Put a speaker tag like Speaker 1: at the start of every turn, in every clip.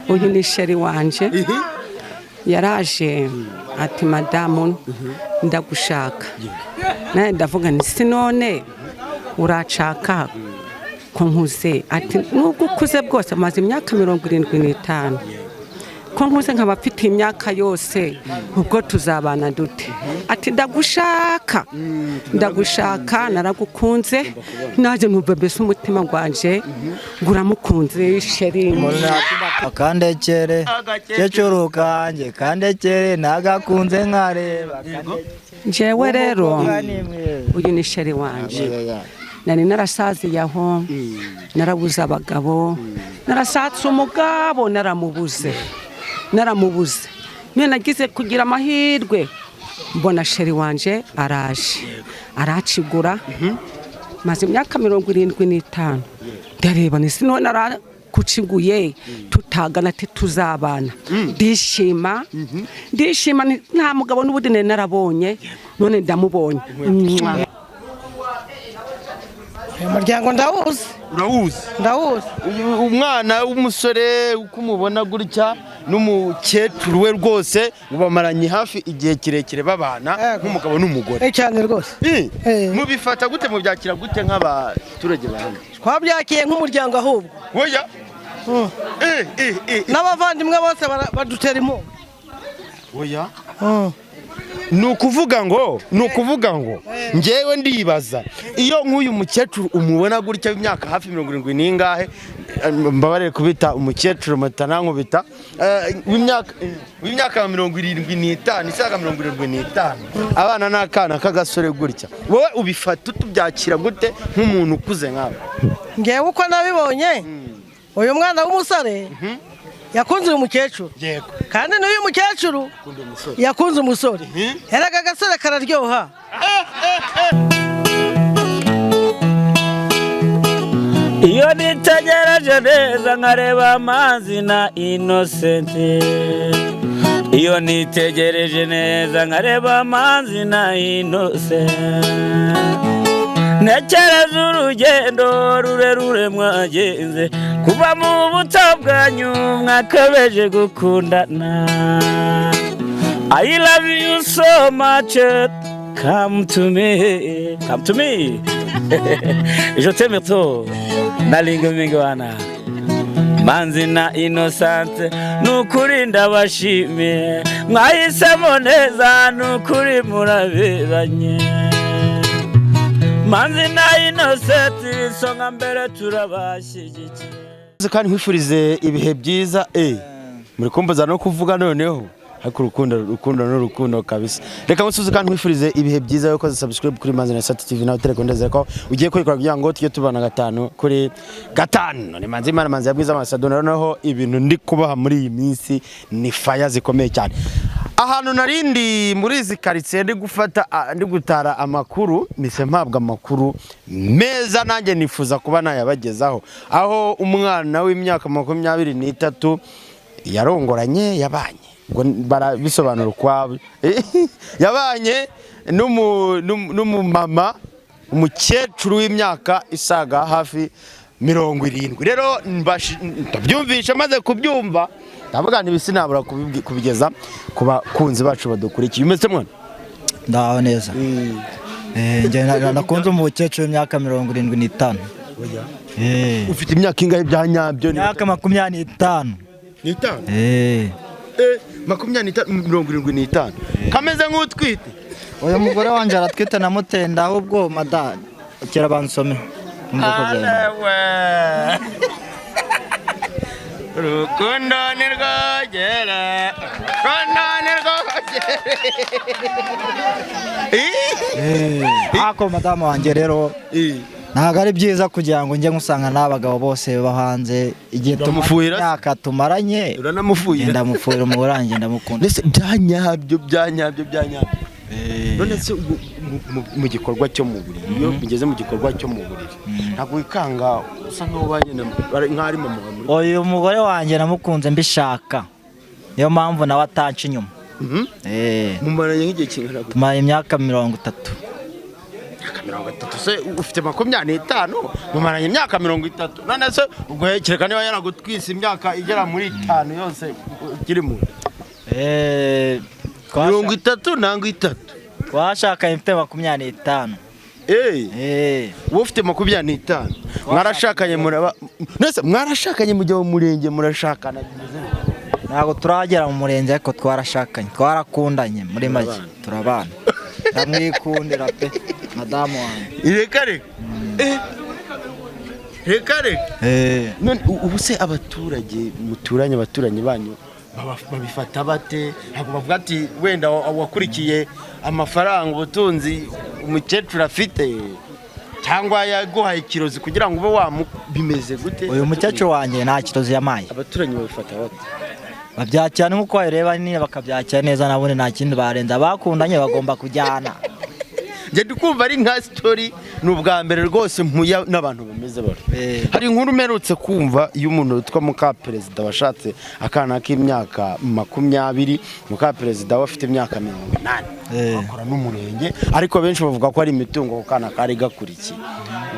Speaker 1: uyu ni sheri wanje yaraje ati madamu ndagushaka naye ndavuga nti sinone uracaka ko nkuze ati nubwo ukuze bwose amaze imyaka 75 ko nkuze nkaba mfite imyaka yose ubwo tuzabana dute ati ndagushaka naragukunze naje numva mbese umutima gwanje guramukunze sheri
Speaker 2: akandekere cecuru kanje kandekere nagakunze nkareba
Speaker 1: jewe rero uyu ni sheri wanje nari narasaziye aho narabuze abagabo narasatse umugabo naramubuze niyo nagize kugira amahirwe mbona sheri wanje araje aracigura maze imyaka 75 ndareba ni sino narakuciguye tutagana ati tuzabana ndishima nta mugabo n'ubudi narabonye none ndamubonye
Speaker 3: umuryango ndawuzi
Speaker 4: umwana w'umusore uko umubona gutya n'umukecuru we rwose bamaranye hafi igihe kirekire babana nk'umugabo n'umugore
Speaker 3: cyane rwose
Speaker 4: mubifata gute mubyakira gute nk'abaturage bawe
Speaker 3: twabyakiye nk'umuryango ahubwo
Speaker 4: oya
Speaker 3: n'abavandimwe bose badutera impunga
Speaker 4: oya ni ukuvuga ngo ngewe ndibaza iyo nk'uyu mukecuru umubona gutya w'imyaka hafi 70 n'ingahe mbabarire kubita umukecuru matanankubita w'imyaka 75 isaga 75 abana n'akana kagasore gutya wowe ubifata utubyakira gute nk'umuntu ukuze nkawe
Speaker 3: ngewe uko nabibonye uyu mwana w'umusore yakunze uyu mukecuru kandi n'uyu mukecuru yakunze umusore heraga agasore kararyoha
Speaker 5: iyo nitegereje neza nkareba amazi na Innocent iyo nitegereje neza nkareba amazi na Innocent nekereza urugendo rurerure mwagenze kuva mu buto bwanyu mwakabeje gukundana I love you so much come to me je t'aime trop nalinga mingi wana manzi na Innocent nukuri ndabashimiye mwahisemo neza nukuri muraberanye manzi na Innocent songa mbere turabashyigikiye
Speaker 4: kandi nkwifurize ibihe byiza muri kumbaza no kuvuga noneho ariko urukundo kabisa reka musuze kandi nkwifurize ibihe byiza yuko subscribe kuri Manzi na Sat TV nawe terekondeze ko ugiye kwikora kugira ngo tujye tubana 5 kuri 5 ni Manzi Imana Manzi yabwiza amasadona noneho ibintu ndi kubaha muri iyi minsi ni fire zikomeye cyane ahantu narindi muri izi karitsiye ndi gutara amakuru mise mpabwa amakuru meza nanjye nifuza kuba nayabagezaho aho umwana w'imyaka 23 yarongoranye yabanye ngo barabisobanura kwabo yabanye n'umumama umukecuru w'imyaka isaga hafi 70 rero ndabyumvisha maze kubyumva ndavuga ntibisi nabura kubigeza kuba kunzi bacu badukurikiye umeze mwana
Speaker 2: ndaho neza nje nakunze umukecuru w'imyaka 75
Speaker 4: ufite imyaka ingahe byanyabyo
Speaker 2: imyaka 25
Speaker 4: 25 kameze nk'utwite
Speaker 2: uyu mugore wanje aratwite namutenda ahubwo madani kera bansome
Speaker 4: rukundo ni rwogera
Speaker 2: ako madamu wanje rero ntago ari byiza kugira ngo njye nkusanga n'abagabo bose bahanze igihe tumufuyira tumaranye
Speaker 4: uranamufuhira
Speaker 2: ndamufuhira mu burangi ndamukunda
Speaker 4: ndetse byanyabyo none se mu gikorwa cyo mu buriri iyo bigeze mu gikorwa cyo mu buriri ntabwo wikanga usa nk'ubanye nk'ari mu muhamuri
Speaker 2: uyu mugore wanjye namukunze mbishaka niyo mpamvu nawe atanca inyuma
Speaker 4: mumaranye nk'igihe kingana gute
Speaker 2: tumaye imyaka 30
Speaker 4: imyaka 30 se ufite 25 mumaranye imyaka 30 none se ubwo kereka niba yaragutwise imyaka igera muri 5 yose kiri mu 30 nangwa 3
Speaker 2: twashakanye mfite 25.
Speaker 4: wowe ufite 25 mwarashakanye muraba nese mwarashakanye mujya mu murenge murashakana
Speaker 2: ntabwo turagera mu murenge ariko twarashakanye twarakundanye muri make turabana ndamwikundira pe madamu wanjye
Speaker 4: reka none ubu se abaturage abaturanyi banyu babifata bate ntabwo bavuga ati wenda wakurikiye amafaranga ubutunzi umukecuru afite cyangwa yaguhaye ikirozi kugira ngo ube bimeze gute
Speaker 2: uyu mukecuru wanjye nta kirozi yamaye
Speaker 4: abaturanyi babifata bate
Speaker 2: babyakira nk'uko bareba niba bakabyakira neza nabone nta kindi barenza bakundanye bagomba kujyana
Speaker 4: njye ndikumva ari nka story n'ubwa mbere rwose mpuya n'abantu bameze bari hari inkuru merutse kumva iyo umuntu witwa muka perezida washatse akana k'imyaka 20 muka perezida wafite imyaka 80 akora n'umurenge ariko benshi bavuga ko ari imitungo kana kari gakurikiye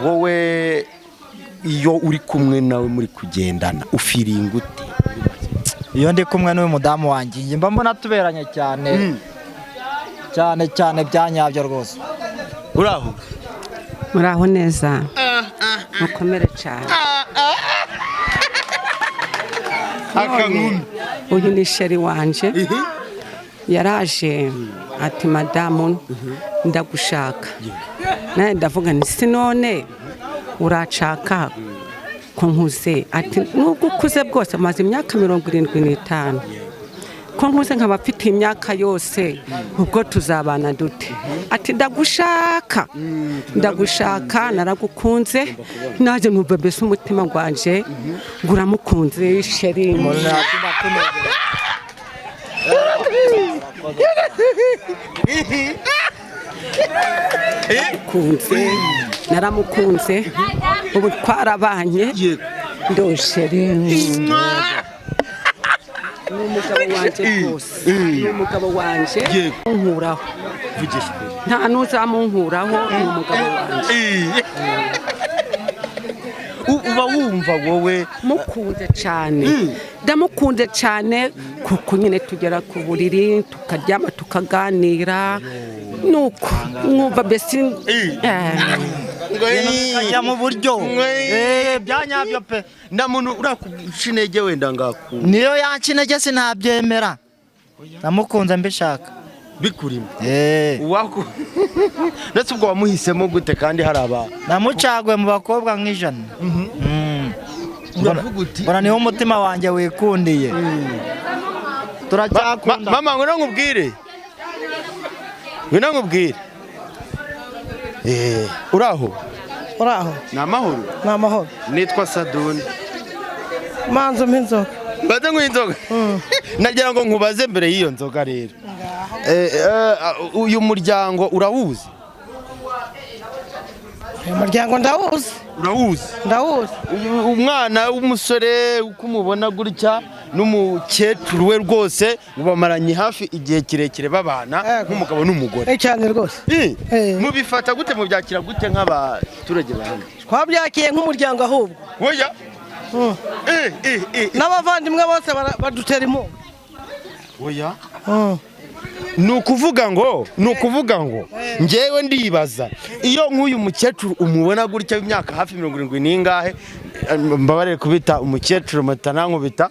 Speaker 4: wowe iyo uri kumwe nawe muri kugendana ufiringa ute
Speaker 2: iyo ndi kumwe n'uyu mudamu wanjye mba mbona tuberanye cyane byanyabyo rwose
Speaker 1: muraho neza mukomere cyane uyu ni sheri wanje yaraje ati madamu ndagushaka nawe ndavuga nti sinone uracaka ko nkuze ati nubwo ukuze bwose amaze imyaka 75 ko nkuze nkaba mfite imyaka yose ubwo tuzabana dute ati ndagushaka naragukunze naje numva mbese umutima gwanje guramukunze sheri naramukunze ubu twarabanye ndosheri n'umugabo wanje nkuraho nta n'uzamunkuraho n'umugabo wanje
Speaker 4: uba wumva wowe
Speaker 1: mukunze cyane ndamukunze cyane kuko nyine tugera ku buriri tukaryama tukaganira nuko mwumva mbese
Speaker 2: kajya mu buryo byanyabyo pe
Speaker 4: nda muntu urakushinege wenda ngaku
Speaker 2: niyo yancinege sinabyemera namukunze mbishaka
Speaker 4: bikurimo uwako ndetse ubwo wamuhisemo gute kandi hari aba
Speaker 2: namucagwe mu bakobwa nk'ijana mbona niho umutima wanjye wikundiye turacyakunda
Speaker 4: mama ngo nkubwire uraho ni amahoro nitwa Saduni
Speaker 3: manzo mpinzoga
Speaker 4: baze nk'inzoga nagira ngo nkubaze mbere y'iyo nzoga rero uyu muryango urawuzi
Speaker 3: uyu muryango ndawuzi
Speaker 4: umwana w'umusore uko umubona gutya n'umukecuru we rwose bamaranye hafi igihe kirekire babana nk'umugabo n'umugore
Speaker 3: cyane rwose
Speaker 4: mubifata gute mubyakira gute nk'abaturage bahano
Speaker 3: twabyakiye nk'umuryango ahubwo
Speaker 4: oya
Speaker 3: n'abavandimwe bose badutera impunga
Speaker 4: oya ni ukuvuga ngo ngewe ndibaza iyo nk'uyu mukecuru umubona gutya w'imyaka hafi 70 n'ingahe mbabarire kubita umukecuru matanankubita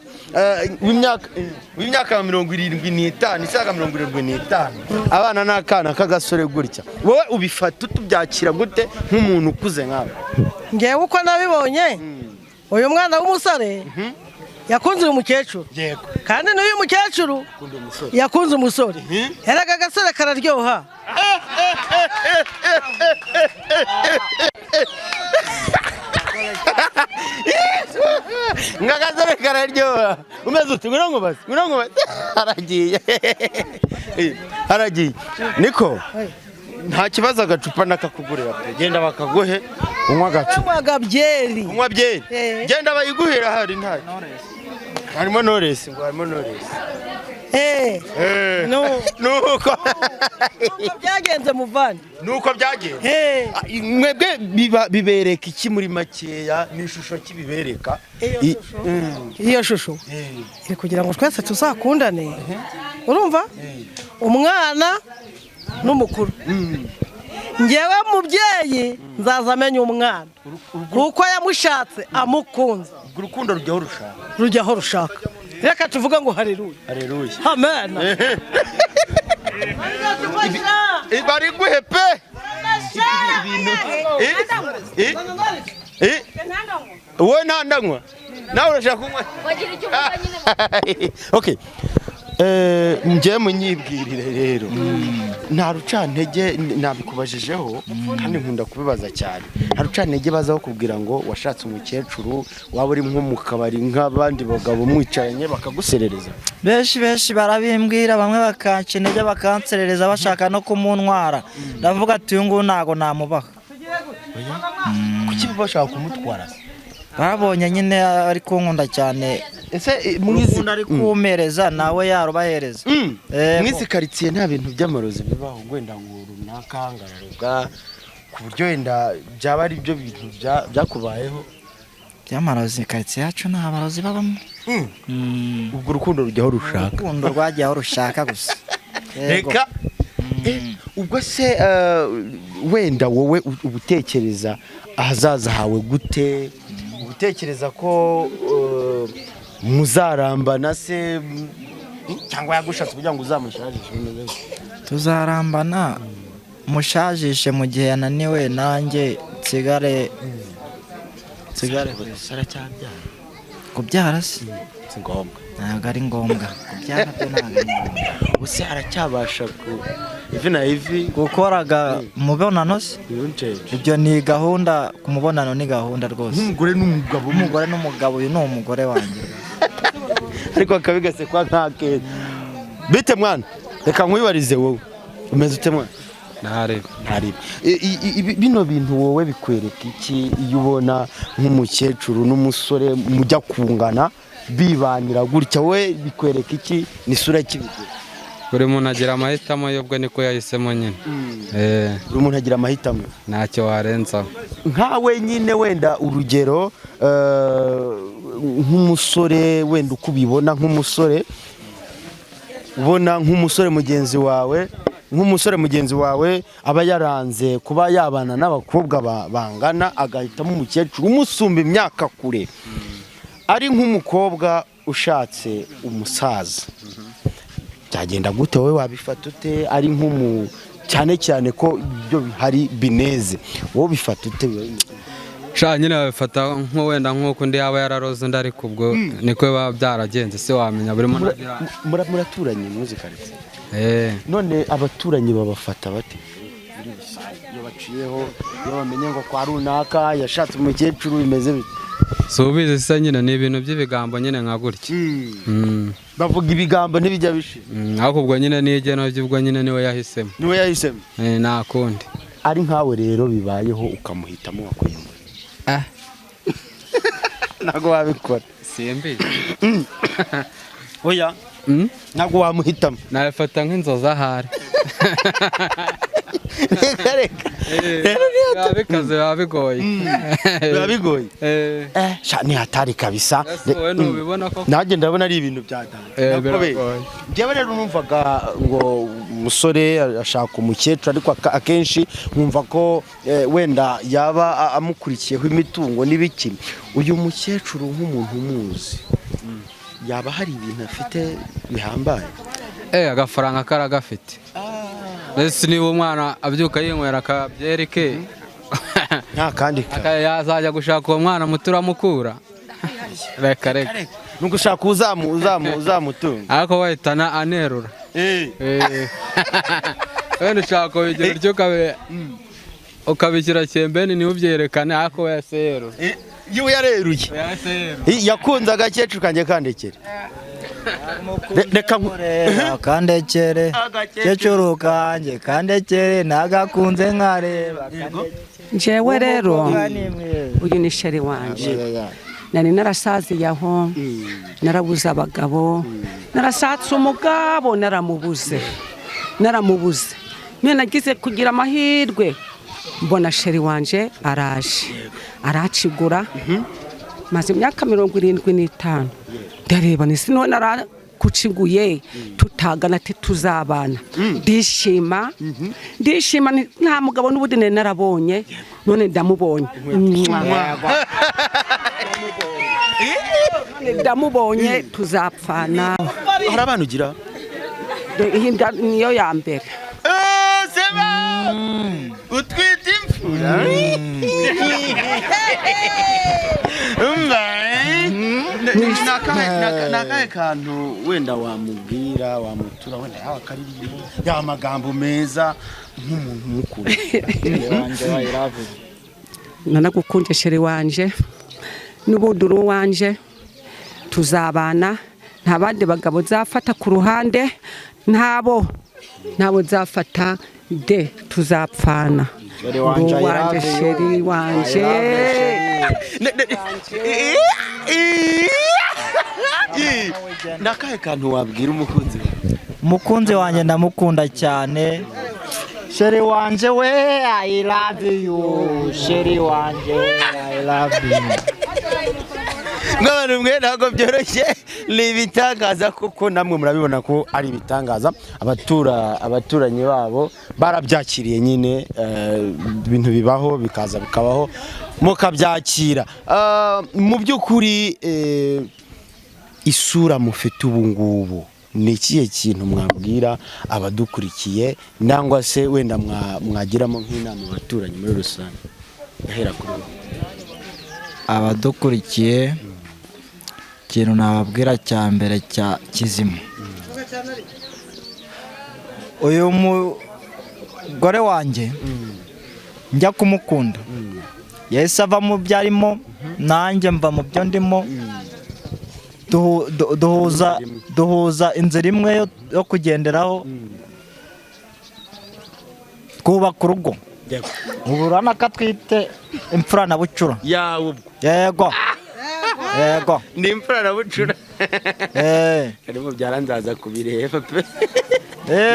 Speaker 4: w'imyaka 75 isaga 75 abana n'akana k'agasore gutya wowe ubifata utubyakira gute nk'umuntu ukuze nkawe
Speaker 3: ngewe uko nabibonye uyu mwana w'umusore yakunze uyu mukecuru kandi n'uyu mukecuru yakunze umusore yaraga agasore kararyoha
Speaker 4: ngagasore kararyoha umeze uti ngwirongo haragiye niko nta kibazo agacupa nakakugurira pe genda bakaguhe unywa agacupa
Speaker 3: byeri
Speaker 4: genda bayiguhira hari nta harimo Knowless nuko
Speaker 3: byagenze muvandi.
Speaker 4: nuko byagenze. Mwebwe bibereka iki muri makeya n'ishusho kibibereka?
Speaker 3: Iyo shusho iri kugira ngo twese tuzakundane. Urumva? Umwana n'umukuru. Ngewe mubyeyi nzaza amenya umwana kuko yamushatse amukunze.
Speaker 4: Urukundo
Speaker 3: rujyaho rushaka. Reka tuvuga ngo haleluya.
Speaker 4: Haleluya.
Speaker 3: Amen.
Speaker 4: Bari guhe pe. Wowe ntandanywa nawe urashaka kunywa? Okay. Njye munyibwirire rero nta rucantege nabikubajijeho kandi nkunda kubibaza cyane. Nta rucantege bazaho kubwira ngo washatse umukecuru waba uri nko mu kabari nk'abandi bagabo mwicaranye bakaguserereza.
Speaker 2: Benshi barabimbwira, bamwe bakancenege bakanserereza bashaka no kumuntwara. Ndavuga ati uyu nguyu ntago namubaha.
Speaker 4: Kuki bashaka kumutwara?
Speaker 2: Babonye nyine ari kunkunda cyane.
Speaker 4: Ese
Speaker 2: mwizi ari kumereza nawe yarubahereza.
Speaker 4: Mwizi karitsiye nta bintu by'amarozi bibaho gwenda ngo runaka ngararuga ku buryo wenda byaba ari byo bintu byakubayeho?
Speaker 2: By'amarozi karitsiye yacu nta barozi babamo.
Speaker 4: Ubwo urukundo rujyaho rushaka.
Speaker 2: Urukundo rwajyaho rushaka gusa.
Speaker 4: Reka ubwo se wenda wowe ubutekereza ahazaza hawe gute? Ubutekereza ko muzarambana se cyangwa yagushatse kugira ngo uzamushajishe?
Speaker 2: Tuzarambana mushajishe mu gihe yananiwe nanjye nsigare
Speaker 4: saracyabyaye.
Speaker 2: Kubyara si
Speaker 4: ngombwa?
Speaker 2: ntabwo ari ngombwa. Kubyara byo ntabwo ari ngombwa.
Speaker 4: Ubuse aracyabasha ivi na ivi
Speaker 2: gukoraga mubonano se? Ibyo ni gahunda, ku mubonano ni gahunda rwose.
Speaker 4: Umugore
Speaker 2: n'umugabo uyu ni umugore wanjye.
Speaker 4: Ariko akabigase kwa nkake. Bite mwana? Reka nkwibarize wowe. Umeze ute mwana?
Speaker 6: Ntarebe.
Speaker 4: Bino bintu wowe bikwereka iki iyo ubona nk'umukecuru n'umusore mujya kungana bibanira gutya? Wowe bikwereka iki? Ni sura kibigira?
Speaker 6: Buri muntu agira amahitamo yobwe niko yahisemo nyine.
Speaker 4: Buri muntu agira amahitamo.
Speaker 6: Ntacyo warenzaho.
Speaker 4: Nkawe nyine wenda urugero nk'umusore wenda uko ubibona nk'umusore ubona nk'umusore mugenzi wawe aba yaranze kuba yabana n'abakobwa bangana agahitamo umukecuru umusumba imyaka kure. Ari nk'umukobwa ushatse umusaza byagenda gute? wowe wabifata ute? Ari cyane ko ibyo bihari bineze, wowe bifata ute?
Speaker 6: Nyine babifata nko wenda nk'uko undi yaba yararoze undi, ariko ubwo niko biba byaragenze se wamenya. Buri muntu
Speaker 4: muraturanye muzi karitsiye. None abaturanyi babafata bate iyo baciyeho, iyo bamenye ngo kwa runaka yashatse umukecuru bimeze bite?
Speaker 6: Si ubizi se nyine ni ibintu by'ibigambo nyine nka gutya.
Speaker 4: Bavuga ibigambo ntibijya bishira.
Speaker 6: Ariko ubwo nyine n'igeno by'ubwo nyine niwe yahisemo. Nta kundi.
Speaker 4: Ari nkawe rero bibayeho ukamuhitamo wakuyumva? Ntago wabikora?
Speaker 6: Simbizi.
Speaker 4: Oya. Ntago wamuhitamo?
Speaker 6: Nabifata nk'inzozi ahari. Bikaze biba bigoye.
Speaker 4: Biba bigoye? Ni hatari kabisa. Nanjye ndabona ari ibintu byadanje. Njyewe rero numvaga ngo umusore ashaka umukecuru, ariko akenshi nkumva ko wenda yaba amukurikiyeho imitungo n'ibiki. Uyu mukecuru nk'umuntu umuzi yaba hari ibintu afite bihambaye?
Speaker 6: Agafaranga karagafite. Mbese niba umwana abyuka yinywera akabyeri ke
Speaker 4: nta kandi
Speaker 6: yazajya gushaka uwo mwana muto uramukura? Reka
Speaker 4: ni ugushaka uzamutunga,
Speaker 6: ariko wahitana anerura. Wenda ushaka wigira utyo ukabishyira cyembeni niwe ubyerekane, ariko wese yerura.
Speaker 4: Yiwe yareruye yakunze agakecuru kanjye kandekere. Reka
Speaker 2: kandekere kecuru kanjye kandekere nagakunze nkareba.
Speaker 1: Njyewe rero uyu ni sheri wanje, nari narasaziye aho, narabuze abagabo, narashatse umugabo naramubuze niyo nagize kugira amahirwe mbona sheri wanje araje aracigura maze imyaka 75 ndareba nisi none arakuciguye tutagana ati tuzabana ndishima nta mugabo n'ubundi narabonye none ndamubonye ndamubonye tuzapfana.
Speaker 4: hari abantu ugira
Speaker 1: niyo ya mbere
Speaker 4: seba utwite imfura nakahe kantu wenda wamubwira wamutura wenda yawe akaririmbo ya magambo meza nk'umuntu mukuru
Speaker 1: nanagukunje sheri wanje n'ubuduru wanje tuzabana nta bandi bagabo zafata ku ruhande ntabo zafata de tuzapfana wanje sheri wanje
Speaker 4: nakahe kantu wabwira
Speaker 2: umukunzi wanjye ndamukunda cyane sheri wanje we I love you sheri wanje I love you
Speaker 4: n'abantu mwe ntabwo byoroshye ni ibitangaza kuko namwe murabibona ko ari ibitangaza abaturanyi babo barabyakiriye nyine ibintu bibaho bikaza bikabaho mukabyakira mu by'ukuri isura mufite ubu ngubu ni ikihe kintu mwabwira abadukurikiye nangwa se wenda mwagiramo nk'inama abaturanyi muri rusange ahera kuri
Speaker 2: abadukurikiye ikintu nababwira cya mbere cya kizima uyu mugore wanjye njya kumukunda yahise ava mu byo arimo nanjye mva mu byo ndimo duhuza inzira imwe yo kugenderaho twubaka urugo ubu urabona ko atwite imfura na bucura yego
Speaker 4: ni imfura na bucura harimo byaranzaza kubireba pe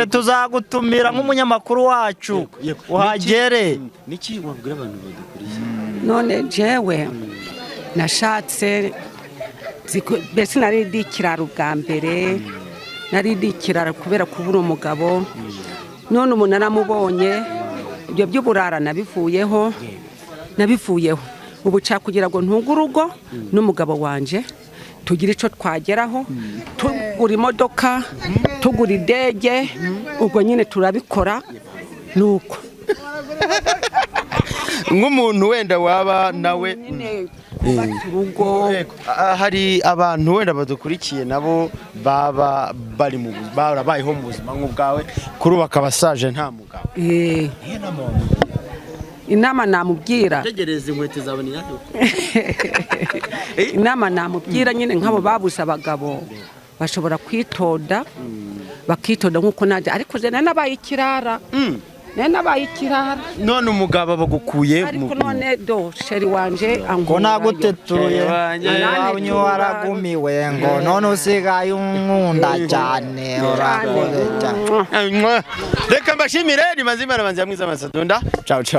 Speaker 2: tuzagutumira nk'umunyamakuru wacu uhagere
Speaker 4: niki wabwira abantu badukuriye
Speaker 1: none jewe nashatse bese naridikirara ubwa mbere naridikirara kubera kubura umugabo none umuntu naramubonye ibyo by'uburara nabivuyeho ubu cya kugira ngo ntunge urugo n'umugabo wanje tugira icyo twageraho tugura imodoka tugura indege ubwo nyine turabikora nuko
Speaker 4: nk'umuntu wenda waba nawe hari abantu wenda badukurikiye nabo baba barabayeho mu buzima nk'ubwawe kuri bakabasaje nta mugabo
Speaker 1: inama namubwira
Speaker 4: tegereza inkweto zawe ni yayo
Speaker 1: inama namubwira nyine nk'abo babuze abagabo bashobora kwitonda bakitonda nk'uko najya ariko je nabaye ikirara
Speaker 4: none umugabo bagukuye
Speaker 1: ariko none do sheri wanje
Speaker 2: ngo nagutetuye wanyu waragumiwe ngo none usigaye unkunda cyane urakoze cyane
Speaker 4: reka mbashimire ni mazima na manzi yamwiza amasadunda ciao ciao